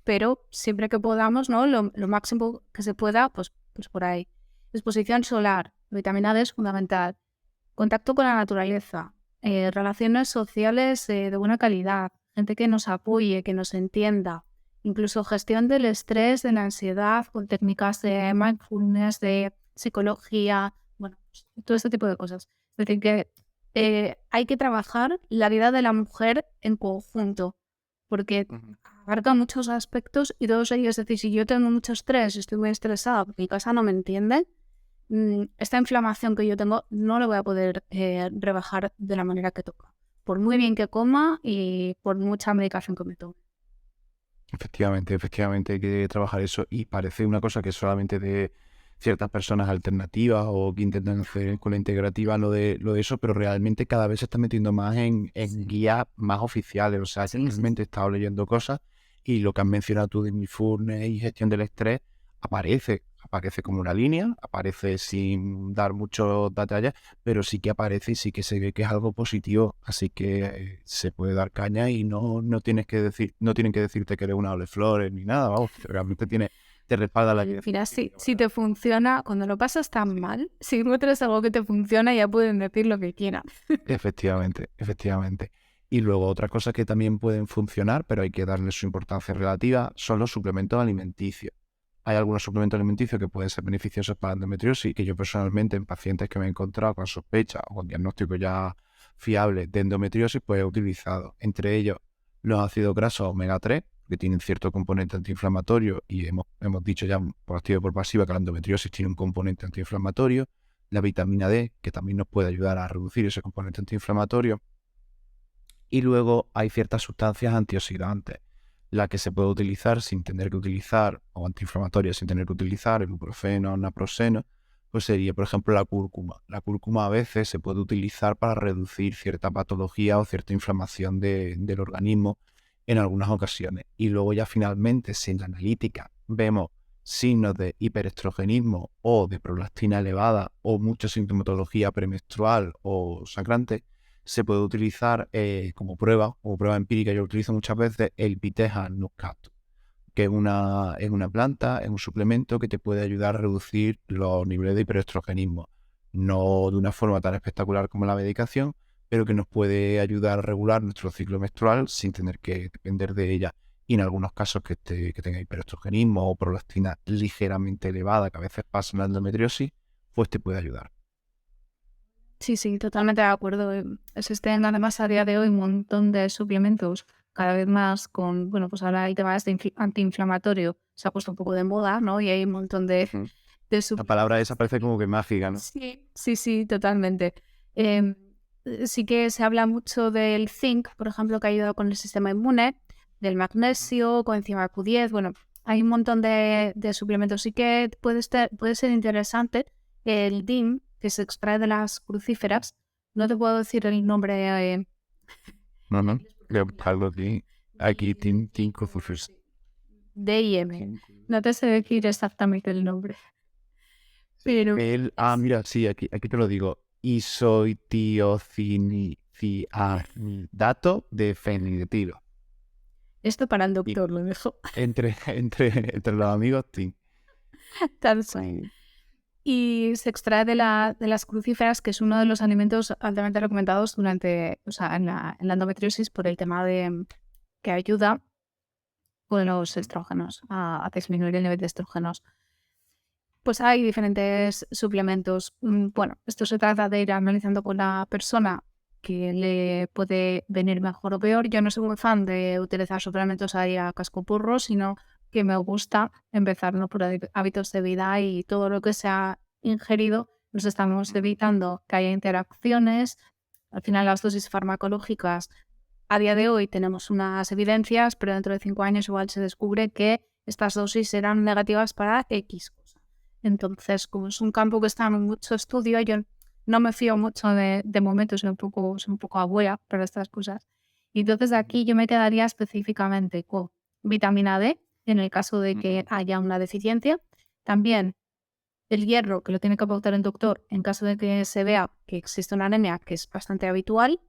Pero siempre que podamos, ¿no? Lo máximo que se pueda, pues por ahí. Exposición solar, vitamina D es fundamental. Contacto con la naturaleza, relaciones sociales de buena calidad, gente que nos apoye, que nos entienda, incluso gestión del estrés, de la ansiedad, con técnicas de mindfulness, de psicología, bueno, todo este tipo de cosas. Es decir, que hay que trabajar la vida de la mujer en conjunto, porque abarca muchos aspectos y todos ellos, es decir, si yo tengo mucho estrés, estoy muy estresada porque mi casa no me entiende, esta inflamación que yo tengo no la voy a poder rebajar de la manera que toca, por muy bien que coma y por mucha medicación que me tome. efectivamente hay que trabajar eso y parece una cosa que solamente de ciertas personas alternativas o que intentan hacer con la integrativa lo de eso, pero realmente cada vez se está metiendo más en guías más oficiales. O sea, realmente he estado leyendo cosas y lo que has mencionado tú de mindfulness y gestión del estrés aparece como una línea, aparece sin dar muchos detalles, pero sí que aparece y sí que se ve que es algo positivo, así que se puede dar caña y no tienes que no tienen que decirte que eres una flores ni nada, vamos, realmente te respalda la idea. Mira, si te funciona, cuando lo pasas tan mal, si encuentras algo que te funciona, ya pueden decir lo que quieran. Efectivamente. Y luego otra cosa que también pueden funcionar, pero hay que darle su importancia relativa, son los suplementos alimenticios. Hay algunos suplementos alimenticios que pueden ser beneficiosos para la endometriosis, que yo personalmente en pacientes que me he encontrado con sospecha o con diagnóstico ya fiable de endometriosis, pues he utilizado. Entre ellos los ácidos grasos omega 3, que tienen cierto componente antiinflamatorio y hemos dicho ya por activa y por pasiva que la endometriosis tiene un componente antiinflamatorio, la vitamina D, que también nos puede ayudar a reducir ese componente antiinflamatorio, y luego hay ciertas sustancias antioxidantes, la que se puede utilizar sin tener que utilizar, o antiinflamatorias sin tener que utilizar, el ibuprofeno, naproxeno, pues sería, por ejemplo, la cúrcuma. La cúrcuma a veces se puede utilizar para reducir cierta patología o cierta inflamación del organismo en algunas ocasiones. Y luego ya finalmente, si en la analítica vemos signos de hiperestrogenismo o de prolactina elevada o mucha sintomatología premenstrual o sangrante, se puede utilizar como prueba empírica. Yo utilizo muchas veces el Viteja Nuscato, que es una planta, es un suplemento que te puede ayudar a reducir los niveles de hiperestrogenismo. No de una forma tan espectacular como la medicación, pero que nos puede ayudar a regular nuestro ciclo menstrual sin tener que depender de ella. Y en algunos casos que tenga hiperestrogenismo o prolactina ligeramente elevada, que a veces pasa en la endometriosis, pues te puede ayudar. Sí, totalmente de acuerdo. Existen además a día de hoy un montón de suplementos, cada vez más con, bueno, pues ahora el tema este antiinflamatorio se ha puesto un poco de moda, ¿no? Y hay un montón de La palabra esa suplementos. parece como que mágica, ¿no? Sí, totalmente. Em, sí que se habla mucho del zinc, por ejemplo, que ha ayudado con el sistema inmune, del magnesio, coenzima Q10, bueno, hay un montón de suplementos. Sí que puede ser interesante el DIM, que se extrae de las crucíferas. No te puedo decir el nombre. No, voy a buscarlo aquí. Aquí, Team Crucifix. DIM. No te sé decir exactamente el nombre. Pero Mira, sí, aquí te lo digo. Isotiocianidato de feniletilo. esto para el Y doctor lo dejo. entre los amigos, Team. Tal cual. Y se extrae de las crucíferas, que es uno de los alimentos altamente recomendados durante, o sea, en la endometriosis por el tema de que ayuda con los estrógenos, a disminuir el nivel de estrógenos. Pues hay diferentes suplementos. Bueno, esto se trata de ir analizando con la persona que le puede venir mejor o peor. Yo no soy muy fan de utilizar suplementos ahí a cascoporro, sino que me gusta empezar, ¿no?, por hábitos de vida, y todo lo que se ha ingerido nos estamos evitando que haya interacciones. Al final, las dosis farmacológicas, a día de hoy tenemos unas evidencias, pero dentro de 5 años igual se descubre que estas dosis eran negativas para X cosa. Entonces, como es un campo que está en mucho estudio, yo no me fío mucho de momento, soy un poco abuela para estas cosas. Y entonces aquí yo me quedaría específicamente con vitamina D, en el caso de que haya una deficiencia. También el hierro, que lo tiene que pautar el doctor en caso de que se vea que existe una anemia, que es bastante habitual.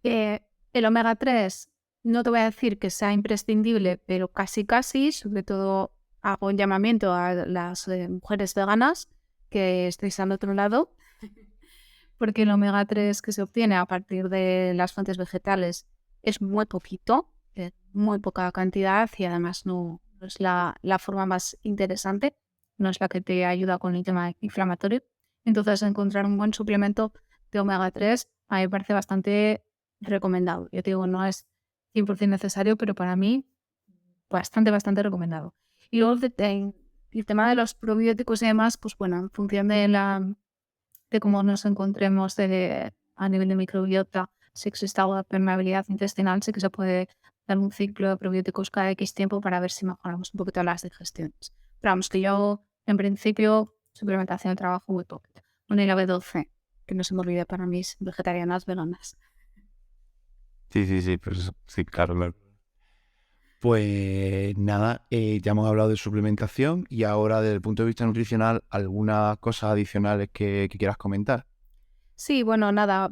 El omega 3, no te voy a decir que sea imprescindible, pero casi, sobre todo hago un llamamiento a las mujeres veganas que estéis al otro lado, porque el omega 3 que se obtiene a partir de las fuentes vegetales es muy poquito, muy poca cantidad, y además no es la forma más interesante, no es la que te ayuda con el tema inflamatorio. Entonces, encontrar un buen suplemento de omega 3 a mí me parece bastante recomendado. Yo te digo, no es 100% necesario, pero para mí bastante recomendado. Y luego el tema de los probióticos y demás, pues bueno, en función de cómo nos encontremos a nivel de microbiota, si existe algo de permeabilidad intestinal, sí que se puede dar un ciclo de probióticos cada X tiempo para ver si mejoramos un poquito las digestiones. Pero vamos, que yo, en principio, suplementación trabajo muy poquito. Bueno, y la B12, que no se me olvide para mis vegetarianas veganas. Sí, pues sí, claro. Pues nada, ya hemos hablado de suplementación y ahora desde el punto de vista nutricional, ¿algunas cosas adicionales que quieras comentar? Sí, bueno, nada,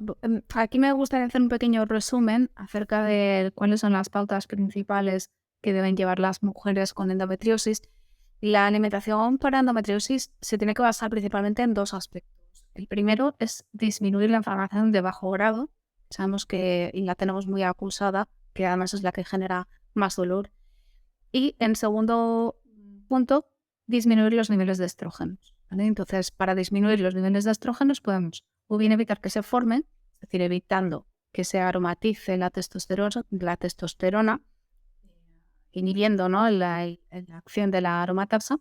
aquí me gustaría hacer un pequeño resumen acerca de cuáles son las pautas principales que deben llevar las mujeres con endometriosis. La alimentación para endometriosis se tiene que basar principalmente en 2 aspectos. El primero es disminuir la inflamación de bajo grado. Sabemos que la tenemos muy acusada, que además es la que genera más dolor. Y en segundo punto, disminuir los niveles de estrógenos, ¿vale? Entonces, para disminuir los niveles de estrógenos podemos o bien evitar que se formen, es decir, evitando que se aromatice la testosterona, inhibiendo, ¿no?, la acción de la aromatasa.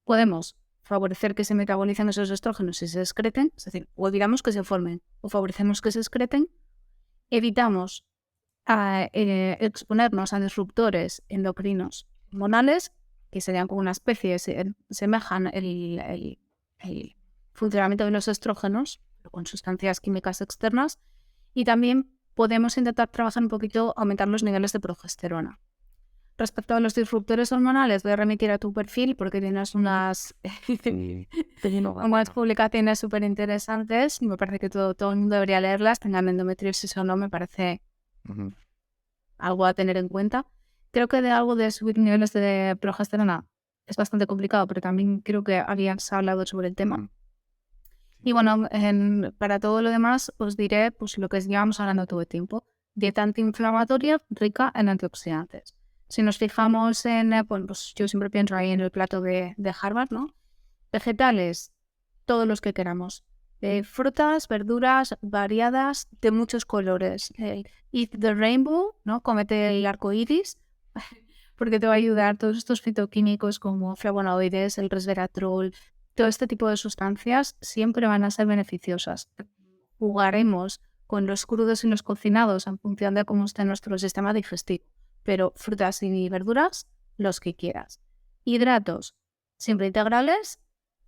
Podemos favorecer que se metabolicen esos estrógenos y se excreten, es decir, o evitamos que se formen o favorecemos que se excreten. Evitamos exponernos a disruptores endocrinos hormonales, que serían como una especie, semejan el funcionamiento de los estrógenos, pero con sustancias químicas externas. Y también podemos intentar trabajar un poquito, aumentar los niveles de progesterona. Respecto a los disruptores hormonales, voy a remitir a tu perfil porque tienes unas publicaciones súper interesantes y me parece que todo el mundo debería leerlas, tengan endometriosis o no, me parece algo a tener en cuenta. Creo que de algo de subir niveles de progesterona es bastante complicado, pero también creo que habías hablado sobre el tema. Y bueno, para todo lo demás os diré pues lo que llevamos hablando todo el tiempo. Dieta antiinflamatoria rica en antioxidantes. Si nos fijamos en, pues yo siempre pienso ahí en el plato de Harvard, ¿no? Vegetales, todos los que queramos. Frutas, verduras variadas de muchos colores. Eat the rainbow, ¿no? Cómete el arco iris, porque te va a ayudar todos estos fitoquímicos como flavonoides, el resveratrol, todo este tipo de sustancias siempre van a ser beneficiosas. Jugaremos con los crudos y los cocinados en función de cómo esté nuestro sistema digestivo, pero frutas y verduras, los que quieras. Hidratos, siempre integrales,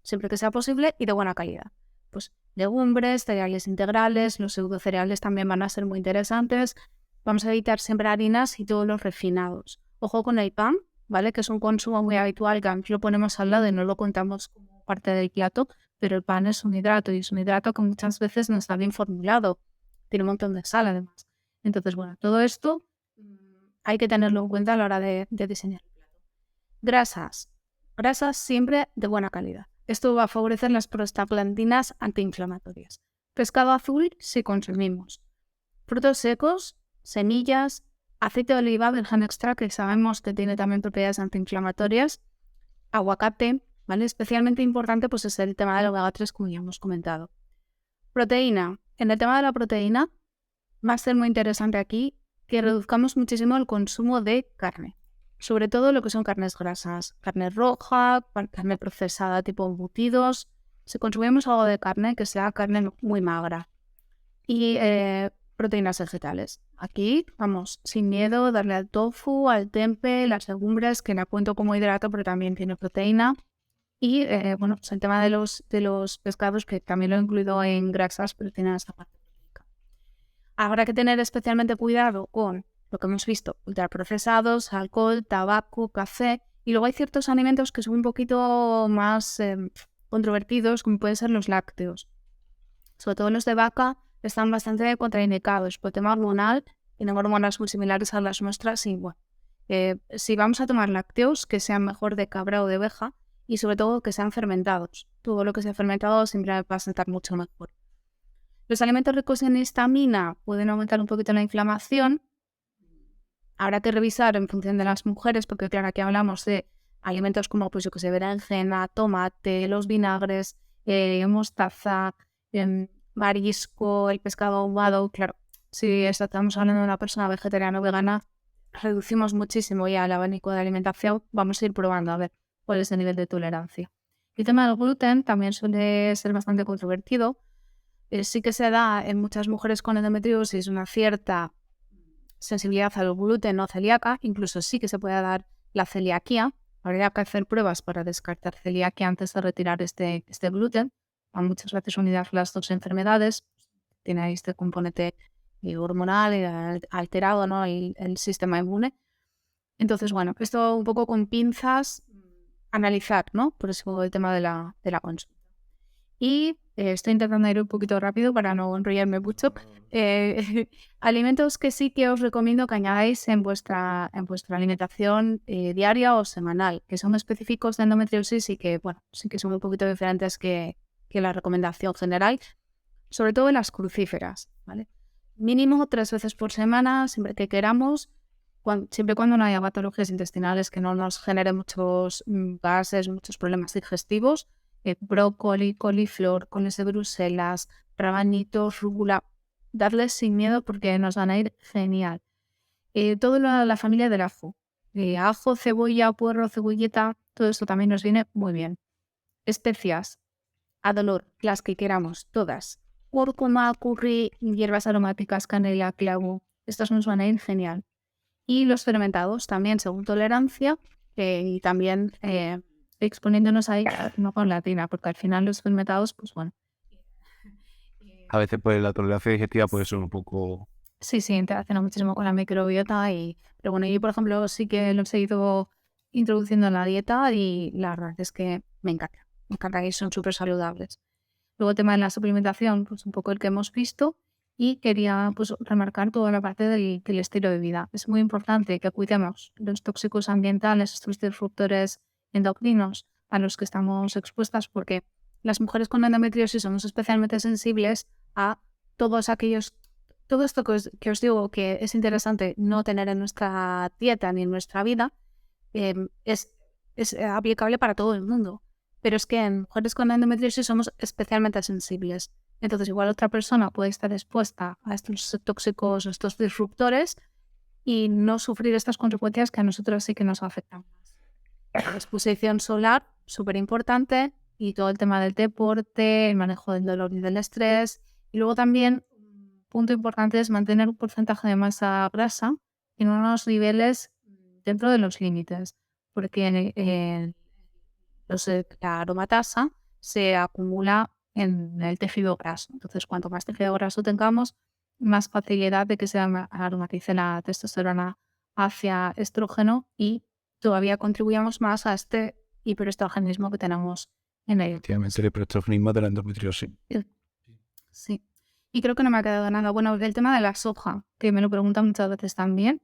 siempre que sea posible y de buena calidad. Pues legumbres, cereales integrales, los pseudocereales también van a ser muy interesantes. Vamos a evitar siempre harinas y todos los refinados. Ojo con el pan, ¿vale? Que es un consumo muy habitual, que aquí lo ponemos al lado y no lo contamos como parte del plato, pero el pan es un hidrato y es un hidrato que muchas veces no está bien formulado. Tiene un montón de sal además. Entonces, bueno, todo esto hay que tenerlo en cuenta a la hora de diseñar el plato. Grasas siempre de buena calidad. Esto va a favorecer las prostaglandinas antiinflamatorias. Pescado azul si consumimos. Frutos secos, semillas, aceite de oliva virgen extra, que sabemos que tiene también propiedades antiinflamatorias. Aguacate, ¿vale? Especialmente importante pues es el tema del omega 3, como ya hemos comentado. Proteína. En el tema de la proteína va a ser muy interesante aquí que reduzcamos muchísimo el consumo de carne. Sobre todo lo que son carnes grasas, carne roja, carne procesada tipo embutidos. Si consumimos algo de carne, que sea carne muy magra. Y proteínas vegetales. Aquí, vamos, sin miedo, darle al tofu, al tempe, las legumbres, que la cuento como hidrato, pero también tiene proteína. Y bueno, pues el tema de los pescados, que también lo he incluido en grasas, pero tiene esta parte proteica. Habrá que tener especialmente cuidado con lo que hemos visto, ultraprocesados, alcohol, tabaco, café, y luego hay ciertos alimentos que son un poquito más controvertidos, como pueden ser los lácteos. Sobre todo los de vaca están bastante contraindicados por tema hormonal, tienen hormonas muy similares a las nuestras, y bueno, si vamos a tomar lácteos, que sean mejor de cabra o de oveja, y sobre todo que sean fermentados. Todo lo que sea fermentado siempre va a sentar mucho mejor. Los alimentos ricos en histamina pueden aumentar un poquito la inflamación. Habrá que revisar en función de las mujeres, porque claro, aquí hablamos de alimentos como, pues yo que sé, berenjena, tomate, los vinagres, mostaza, marisco, el pescado ahumado. Claro, si estamos hablando de una persona vegetariana o vegana, reducimos muchísimo ya el abanico de alimentación. Vamos a ir probando a ver cuál es el nivel de tolerancia. El tema del gluten también suele ser bastante controvertido. Sí que se da en muchas mujeres con endometriosis una cierta sensibilidad al gluten o celíaca, incluso sí que se puede dar la celiaquía. Habría que hacer pruebas para descartar celiaquía antes de retirar este gluten. A muchas veces unidas las dos enfermedades, tiene ahí este componente hormonal alterado, ¿no? el sistema inmune. Entonces, bueno, esto un poco con pinzas, analizar, ¿no? Por eso el tema de la consulta. Y estoy intentando ir un poquito rápido para no enrollarme mucho. Alimentos que sí que os recomiendo que añadáis en vuestra alimentación diaria o semanal, que son específicos de endometriosis y que, bueno, sí que son un poquito diferentes que la recomendación general, sobre todo en las crucíferas, ¿vale? Mínimo 3 veces por semana, siempre que queramos, siempre cuando no haya patologías intestinales que no nos generen muchos gases, muchos problemas digestivos. Brócoli, coliflor, coles de Bruselas, rabanitos, rúcula, darles sin miedo porque nos van a ir genial. Toda la familia del ajo, ajo, cebolla, puerro, cebolleta, todo esto también nos viene muy bien. Especias, a dolor, las que queramos, todas. Cúrcuma, curry, hierbas aromáticas, canela, clavo, estos nos van a ir genial. Y los fermentados también según tolerancia y también exponiéndonos ahí no con latina, porque al final los fermentados, pues bueno. A veces pues la tolerancia digestiva puede ser un poco... Sí, interacciona muchísimo con la microbiota pero bueno, yo por ejemplo sí que los he ido introduciendo en la dieta y la verdad es que me encanta que son súper saludables. Luego el tema de la suplementación, pues un poco el que hemos visto, y quería pues remarcar toda la parte del estilo de vida. Es muy importante que cuidemos los tóxicos ambientales, estos disruptores endocrinos a los que estamos expuestas, porque las mujeres con endometriosis somos especialmente sensibles a todos aquellos, todo esto que os digo que es interesante no tener en nuestra dieta ni en nuestra vida, es aplicable para todo el mundo. Pero es que en mujeres con endometriosis somos especialmente sensibles. Entonces, igual otra persona puede estar expuesta a estos tóxicos, a estos disruptores y no sufrir estas consecuencias que a nosotros sí que nos afectan más. La exposición solar, súper importante, y todo el tema del deporte, el manejo del dolor y del estrés. Y luego también, un punto importante es mantener un porcentaje de masa grasa en unos niveles dentro de los límites, porque la aromatasa se acumula en el tejido graso. Entonces, cuanto más tejido graso tengamos, más facilidad de que se aromatice la testosterona hacia estrógeno y todavía contribuimos más a este hiperestrogenismo que tenemos en el... Efectivamente, el hiperestrogenismo de la endometriosis. Sí. Y creo que no me ha quedado nada. Bueno, el tema de la soja, que me lo preguntan muchas veces también.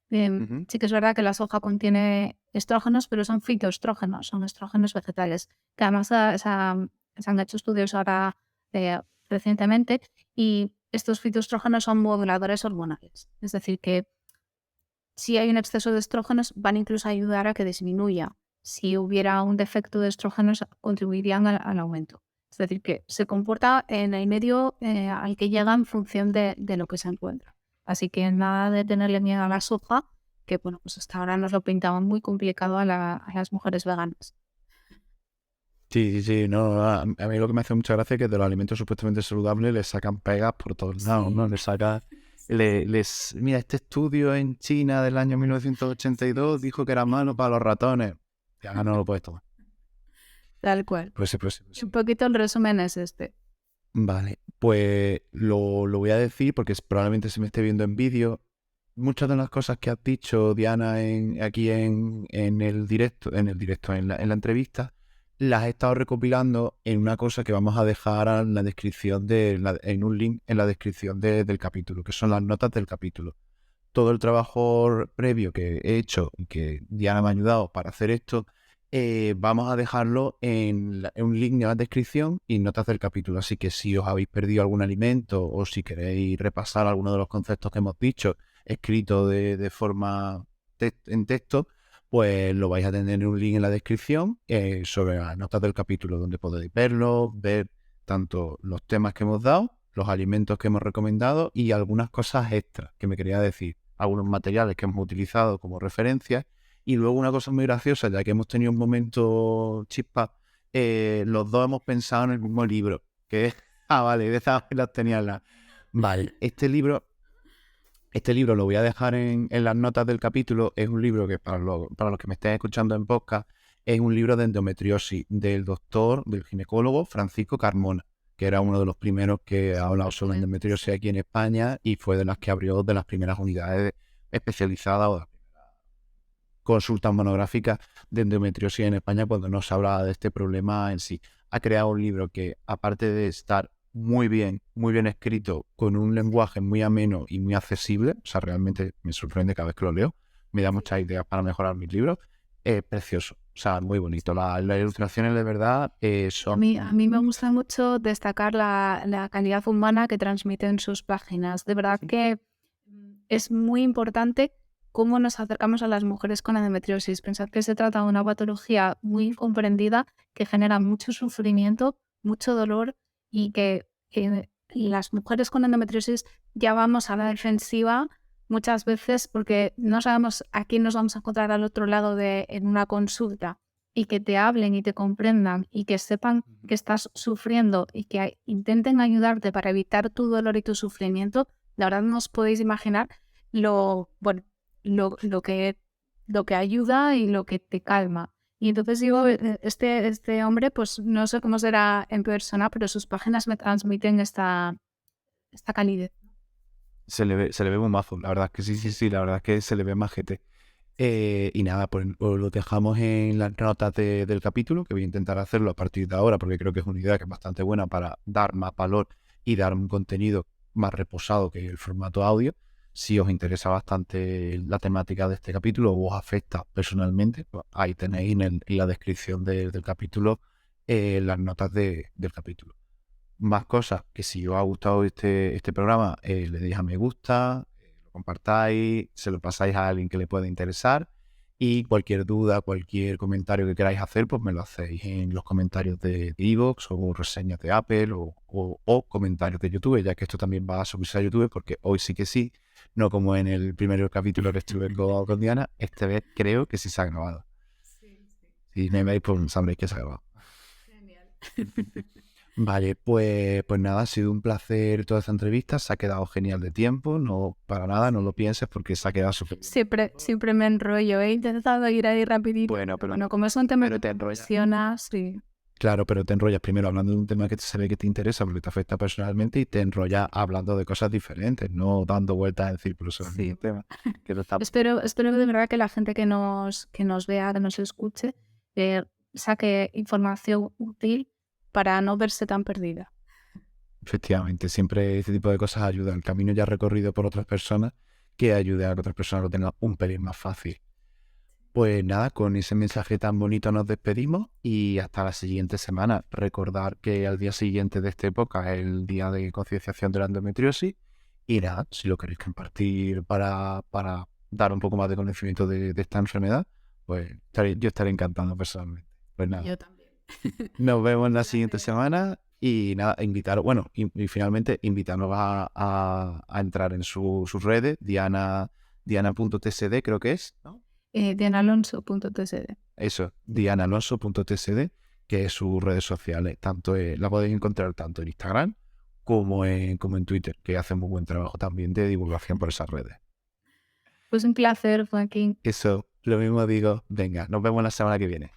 Sí que es verdad que la soja contiene estrógenos, pero son fitoestrógenos, son estrógenos vegetales, que además se han hecho estudios ahora recientemente, y estos fitoestrógenos son moduladores hormonales. Es decir, que si hay un exceso de estrógenos, van incluso a ayudar a que disminuya. Si hubiera un defecto de estrógenos, contribuirían al aumento. Es decir, que se comporta en el medio al que llega en función de lo que se encuentra. Así que nada de tenerle miedo a la soja, que bueno, pues hasta ahora nos lo pintaban muy complicado a las mujeres veganas. Sí, no, a mí lo que me hace mucha gracia es que de los alimentos supuestamente saludables les sacan pegas por todos lados, ¿no? Les sacan... Mira, este estudio en China del año 1982 dijo que era malo para los ratones. Ya no lo puedes tomar. Tal cual. Pues. Un poquito el resumen es este. Vale, pues lo voy a decir porque probablemente se me esté viendo en vídeo. Muchas de las cosas que has dicho, Diana, aquí en el directo, en la entrevista, las he estado recopilando en una cosa que vamos a dejar en la descripción en un link en la descripción del capítulo, que son las notas del capítulo. Todo el trabajo previo que he hecho y que Diana me ha ayudado para hacer esto, vamos a dejarlo en un link en la descripción y notas del capítulo. Así que si os habéis perdido algún alimento o si queréis repasar alguno de los conceptos que hemos dicho escrito de forma en texto, pues lo vais a tener en un link en la descripción sobre las notas del capítulo, donde podéis verlo, ver tanto los temas que hemos dado, los alimentos que hemos recomendado y algunas cosas extras que me quería decir, algunos materiales que hemos utilizado como referencias. Y luego una cosa muy graciosa, ya que hemos tenido un momento chispa, los dos hemos pensado en el mismo libro, que es... vale, de esas las tenía Vale, este libro lo voy a dejar en las notas del capítulo. Es un libro que para los que me estén escuchando en podcast, es un libro de endometriosis del ginecólogo Francisco Carmona, que era uno de los primeros que ha hablado sobre endometriosis aquí en España y fue de las que abrió de las primeras unidades especializadas o consultas monográficas de endometriosis en España cuando no se hablaba de este problema en sí. Ha creado un libro que, aparte de estar muy bien escrito, con un lenguaje muy ameno y muy accesible, o sea, realmente me sorprende cada vez que lo leo, me da muchas ideas para mejorar mis libros, es precioso, o sea, muy bonito. Las ilustraciones de verdad son... A mí me gusta mucho destacar la calidad humana que transmiten sus páginas. De verdad que es muy importante cómo nos acercamos a las mujeres con endometriosis. Pensad que se trata de una patología muy incomprendida que genera mucho sufrimiento, mucho dolor y que las mujeres con endometriosis ya vamos a la defensiva muchas veces porque no sabemos a quién nos vamos a encontrar al otro lado en una consulta y que te hablen y te comprendan y que sepan que estás sufriendo y que intenten ayudarte para evitar tu dolor y tu sufrimiento. La verdad no os podéis imaginar lo que ayuda y lo que te calma. Y entonces digo, este hombre, pues no sé cómo será en persona, pero sus páginas me transmiten esta calidez. Se le ve un mazo, la verdad es que sí, la verdad es que se le ve majete. Y nada, pues lo dejamos en las notas del capítulo, que voy a intentar hacerlo a partir de ahora, porque creo que es una idea que es bastante buena para dar más valor y dar un contenido más reposado que el formato audio. Si os interesa bastante la temática de este capítulo o os afecta personalmente, pues ahí tenéis en la descripción del capítulo las notas del capítulo. Más cosas, que si os ha gustado este programa, le deis a me gusta, lo compartáis, se lo pasáis a alguien que le pueda interesar, y cualquier duda, cualquier comentario que queráis hacer, pues me lo hacéis en los comentarios de iVoox o reseñas de Apple o comentarios de YouTube, ya que esto también va a subirse a YouTube, porque hoy sí que sí, no como en el primer capítulo que estuve con Diana, esta vez creo que sí se ha grabado. Si me veis, pues sabréis que se ha grabado. Genial. Vale, pues nada, ha sido un placer toda esta entrevista, se ha quedado genial de tiempo, no para nada, no lo pienses porque se ha quedado súper bien. Siempre me enrollo, he intentado ir ahí rapidito. Bueno, pero Bueno, como es un tema pero que te te enrollas. apasiona, sí. Claro, pero te enrollas primero hablando de un tema que se ve que te interesa porque te afecta personalmente y te enrollas hablando de cosas diferentes, no dando vueltas en círculos sobre el Sí. mismo tema. Que no está... Espero de verdad que la gente que nos vea, que nos escuche, saque información útil para no verse tan perdida. Efectivamente, siempre este tipo de cosas ayudan. El camino ya recorrido por otras personas que ayude a que otras personas lo tengan un pelín más fácil. Pues nada, con ese mensaje tan bonito nos despedimos y hasta la siguiente semana. Recordar que al día siguiente de esta época es el día de concienciación de la endometriosis y nada, si lo queréis compartir para dar un poco más de conocimiento de esta enfermedad, pues yo estaré encantado personalmente. Pues nada, Yo también. nos vemos la siguiente semana y nada, invitaros, bueno, y finalmente invitarnos a entrar en sus redes, diana.tsd creo que es, ¿no? Dianalonso.tsd. Eso, dianalonso.tsd, que es sus redes sociales. La podéis encontrar tanto en Instagram como en Twitter, que hacen muy buen trabajo también de divulgación por esas redes. Pues un placer, Joaquín. Eso, lo mismo digo. Venga, nos vemos la semana que viene.